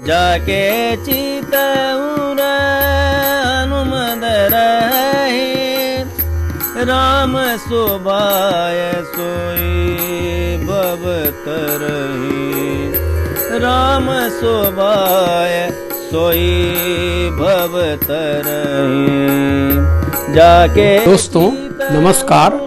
जाके चितउर हनुमद रहे, राम शोभाय सोई भव तरहि, राम शोभाय सोई भव तरहि। जाके दोस्तों नमस्कार,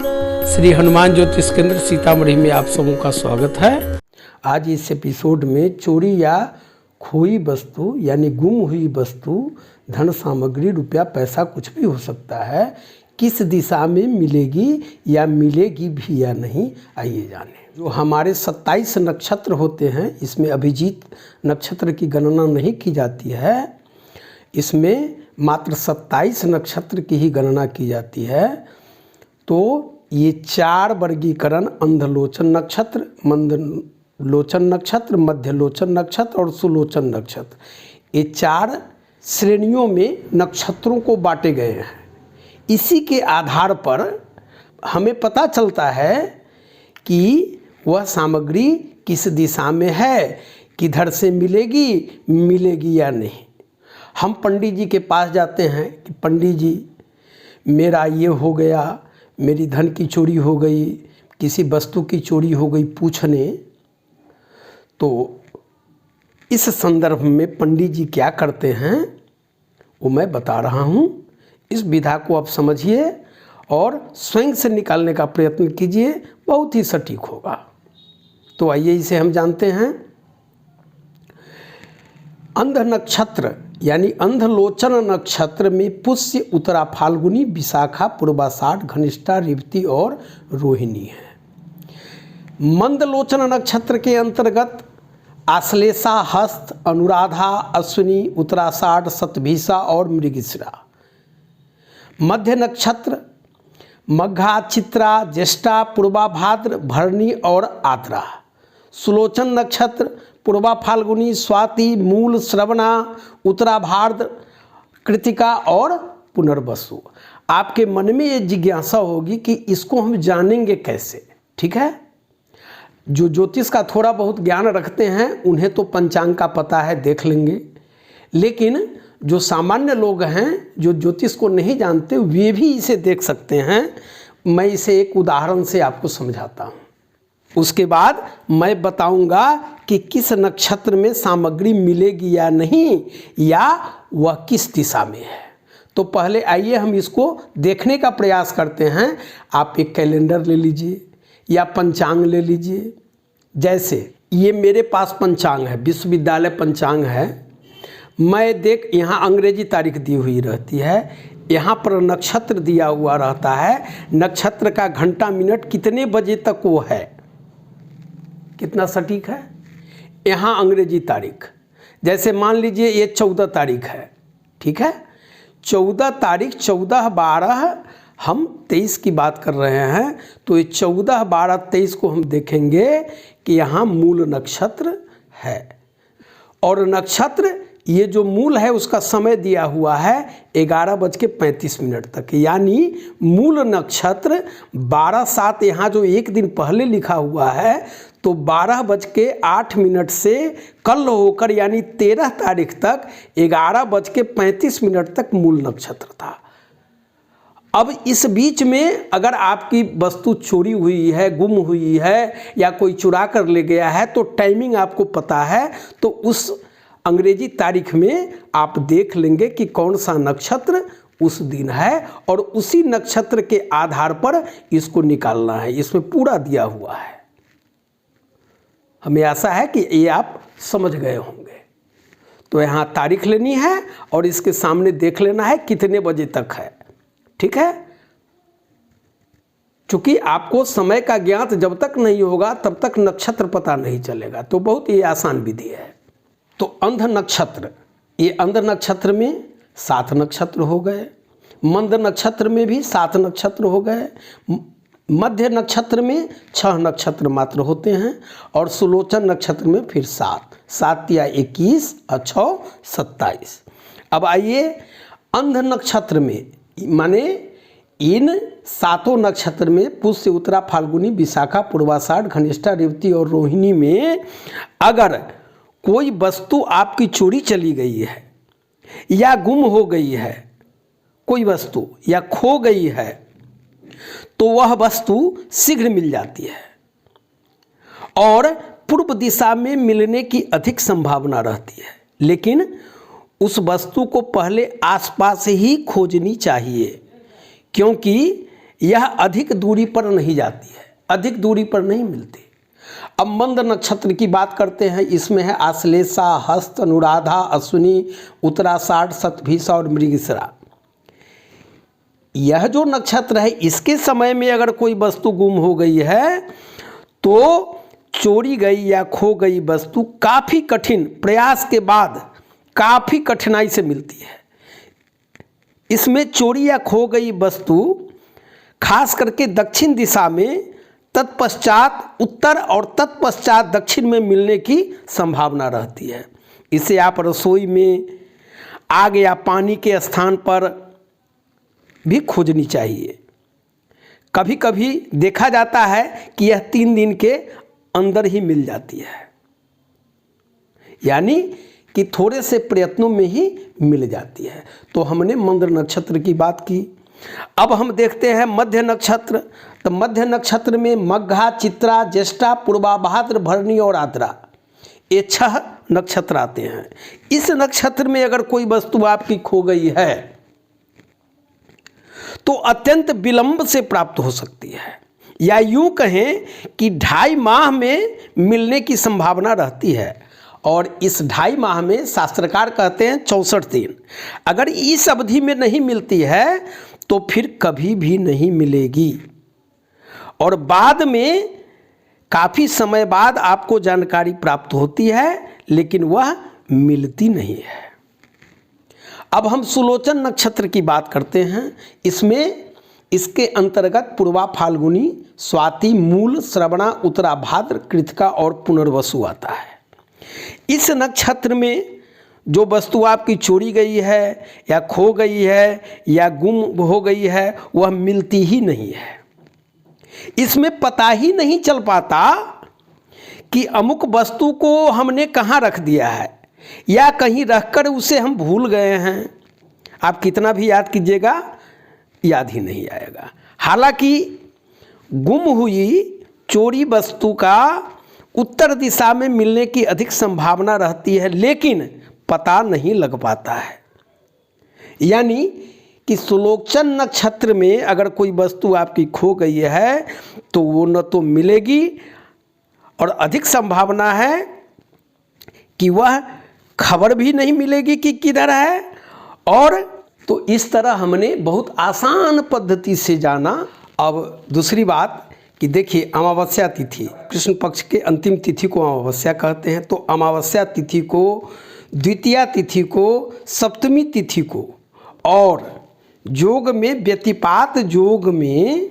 श्री हनुमान ज्योतिष केंद्र सीतामढ़ी में आप सबों का स्वागत है। आज इस एपिसोड में चोरी या खोई वस्तु यानी गुम हुई वस्तु, धन सामग्री, रुपया, पैसा कुछ भी हो सकता है, किस दिशा में मिलेगी या मिलेगी भी या नहीं, आइए जानें। जो हमारे 27 नक्षत्र होते हैं, इसमें अभिजीत नक्षत्र की गणना नहीं की जाती है, इसमें मात्र 27 नक्षत्र की ही गणना की जाती है। तो ये 4 वर्गीकरण, अंधलोचन नक्षत्र, मंदलोचन नक्षत्र, मध्यलोचन नक्षत्र और सुलोचन नक्षत्र, ये 4 श्रेणियों में नक्षत्रों को बांटे गए हैं। इसी के आधार पर हमें पता चलता है कि वह सामग्री किस दिशा में है, किधर से मिलेगी या नहीं। हम पंडित जी के पास जाते हैं कि पंडित जी मेरा ये हो गया, मेरी धन की चोरी हो गई, किसी वस्तु की चोरी हो गई पूछने। तो इस संदर्भ में पंडित जी क्या करते हैं वो मैं बता रहा हूँ। इस विधा को आप समझिए और स्वयं से निकालने का प्रयत्न कीजिए, बहुत ही सटीक होगा। तो आइए इसे हम जानते हैं। अंध नक्षत्र यानी अंधलोचन नक्षत्र में पुष्य, उत्तरा, फाल्गुनी, विशाखा, पूर्वाषाढ़, घनिष्ठा, रेवती और रोहिणी है। मंदलोचन नक्षत्र के अंतर्गत आश्लेषा, हस्त, अनुराधा, अश्विनी, उत्तराषाढ़, शतभिषा और मृगशिरा। मध्य नक्षत्र मघा, चित्रा, ज्येष्ठा, पूर्वाभाद्र, भरणी और आद्रा। सुलोचन नक्षत्र पूर्वा फाल्गुनी, स्वाति, मूल, श्रवणा, उत्तराभाद्र, कृतिका और पुनर्वसु। आपके मन में ये जिज्ञासा होगी कि इसको हम जानेंगे कैसे, ठीक है। जो ज्योतिष का थोड़ा बहुत ज्ञान रखते हैं उन्हें तो पंचांग का पता है, देख लेंगे, लेकिन जो सामान्य लोग हैं जो ज्योतिष को नहीं जानते वे भी इसे देख सकते हैं। मैं इसे एक उदाहरण से आपको समझाता हूँ, उसके बाद मैं बताऊंगा कि किस नक्षत्र में सामग्री मिलेगी या नहीं, या वह किस दिशा में है। तो पहले आइए हम इसको देखने का प्रयास करते हैं। आप एक कैलेंडर ले लीजिए या पंचांग ले लीजिए। जैसे ये मेरे पास पंचांग है, विश्वविद्यालय पंचांग है। मैं देख, यहाँ अंग्रेजी तारीख दी हुई रहती है, यहाँ पर नक्षत्र दिया हुआ रहता है, नक्षत्र का घंटा मिनट कितने बजे तक वो है, कितना सटीक है। यहाँ अंग्रेजी तारीख, जैसे मान लीजिए ये 14 तारीख है, ठीक है। 14 तारीख 14/12, हम 23 की बात कर रहे हैं, तो ये 14/12/23 को हम देखेंगे कि यहाँ मूल नक्षत्र है। और नक्षत्र ये जो मूल है उसका समय दिया हुआ है 11:35 तक, यानी मूल नक्षत्र 12/7, यहाँ जो एक दिन पहले लिखा हुआ है तो 12:08 से कल होकर यानी 13 तारीख तक 11:35 तक मूल नक्षत्र था। अब इस बीच में अगर आपकी वस्तु चोरी हुई है, गुम हुई है या कोई चुरा कर ले गया है, तो टाइमिंग आपको पता है, तो उस अंग्रेजी तारीख में आप देख लेंगे कि कौन सा नक्षत्र उस दिन है और उसी नक्षत्र के आधार पर इसको निकालना है। इसमें पूरा दिया हुआ है। हमें आशा है कि ये आप समझ गए होंगे। तो यहाँ तारीख लेनी है और इसके सामने देख लेना है कितने बजे तक है, ठीक है। चूँकि आपको समय का ज्ञात जब तक नहीं होगा तब तक नक्षत्र पता नहीं चलेगा। तो बहुत ही आसान विधि है। तो अंध नक्षत्र, ये अंध नक्षत्र में 7 नक्षत्र हो गए, मंद नक्षत्र में भी 7 नक्षत्र हो गए, मध्य नक्षत्र में 6 नक्षत्र मात्र होते हैं और सुलोचन नक्षत्र में फिर 7, 7 या 21 और 6 27। अब आइए अंध नक्षत्र में, माने इन 7 नक्षत्र में पुष्य, उत्तरा, फाल्गुनी, विशाखा, पूर्वाषाढ़, घनिष्ठा, रेवती और रोहिणी में अगर कोई वस्तु आपकी चोरी चली गई है या गुम हो गई है, कोई वस्तु या खो गई है, तो वह वस्तु शीघ्र मिल जाती है और पूर्व दिशा में मिलने की अधिक संभावना रहती है। लेकिन उस वस्तु को पहले आसपास ही खोजनी चाहिए, क्योंकि यह अधिक दूरी पर नहीं जाती है, अधिक दूरी पर नहीं मिलती। अब मंद नक्षत्र की बात करते हैं। इसमें है आश्लेषा, हस्त, अनुराधा, अश्विनी, उत्तराषाढ़, शतभिषा और मृगशिरा। यह जो नक्षत्र है, इसके समय में अगर कोई वस्तु गुम हो गई है तो चोरी गई या खो गई वस्तु काफ़ी कठिन प्रयास के बाद काफ़ी कठिनाई से मिलती है। इसमें चोरी या खो गई वस्तु खास करके दक्षिण दिशा में, तत्पश्चात उत्तर और तत्पश्चात दक्षिण में मिलने की संभावना रहती है। इसे आप रसोई में, आग या पानी के स्थान पर भी खोजनी चाहिए। कभी कभी देखा जाता है कि यह 3 दिन के अंदर ही मिल जाती है, यानी कि थोड़े से प्रयत्नों में ही मिल जाती है। तो हमने मंद नक्षत्र की बात की। अब हम देखते हैं मध्य नक्षत्र। तो मध्य नक्षत्र में मघा, चित्रा, ज्येष्ठा, पूर्वा, भाद्र, भरणी और आद्रा, ये 6 नक्षत्र आते हैं। इस नक्षत्र में अगर कोई वस्तु आपकी खो गई है तो अत्यंत विलंब से प्राप्त हो सकती है, या यूं कहें कि 2.5 माह में मिलने की संभावना रहती है। और इस 2.5 माह में शास्त्रकार कहते हैं 64 दिन। अगर इस अवधि में नहीं मिलती है तो फिर कभी भी नहीं मिलेगी, और बाद में काफ़ी समय बाद आपको जानकारी प्राप्त होती है, लेकिन वह मिलती नहीं है। अब हम सुलोचन नक्षत्र की बात करते हैं। इसमें इसके अंतर्गत पूर्वा, फाल्गुनी, स्वाति, मूल, श्रवणा, उत्तरा, भाद्र, कृतिका और पुनर्वसु आता है। इस नक्षत्र में जो वस्तु आपकी चोरी गई है या खो गई है या गुम हो गई है, वह मिलती ही नहीं है। इसमें पता ही नहीं चल पाता कि अमुक वस्तु को हमने कहाँ रख दिया है, या कहीं रखकर उसे हम भूल गए हैं। आप कितना भी याद कीजिएगा, याद ही नहीं आएगा। हालांकि गुम हुई चोरी वस्तु का उत्तर दिशा में मिलने की अधिक संभावना रहती है, लेकिन पता नहीं लग पाता है। यानी कि सुलोचन नक्षत्र में अगर कोई वस्तु आपकी खो गई है तो वो न तो मिलेगी, और अधिक संभावना है कि वह खबर भी नहीं मिलेगी कि किधर है। और तो इस तरह हमने बहुत आसान पद्धति से जाना। अब दूसरी बात कि देखिए, अमावस्या तिथि, कृष्ण पक्ष के अंतिम तिथि को अमावस्या कहते हैं। तो अमावस्या तिथि को, द्वितीया तिथि को, सप्तमी तिथि को, और योग में व्यतिपात योग में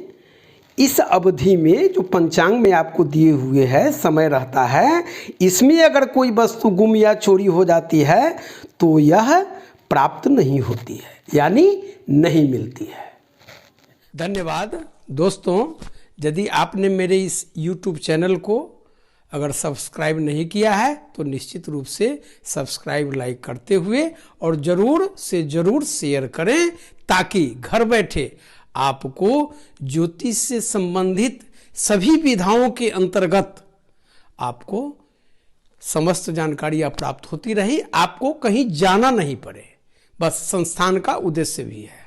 इस अवधि में जो पंचांग में आपको दिए हुए है समय रहता है, इसमें अगर कोई वस्तु गुम या चोरी हो जाती है तो यह प्राप्त नहीं होती है, यानी नहीं मिलती है। धन्यवाद दोस्तों। यदि आपने मेरे इस YouTube चैनल को अगर सब्सक्राइब नहीं किया है तो निश्चित रूप से सब्सक्राइब, लाइक करते हुए और ज़रूर से ज़रूर शेयर करें, ताकि घर बैठे आपको ज्योतिष से संबंधित सभी विधाओं के अंतर्गत आपको समस्त जानकारियाँ प्राप्त होती रही, आपको कहीं जाना नहीं पड़े। बस संस्थान का उद्देश्य भी है।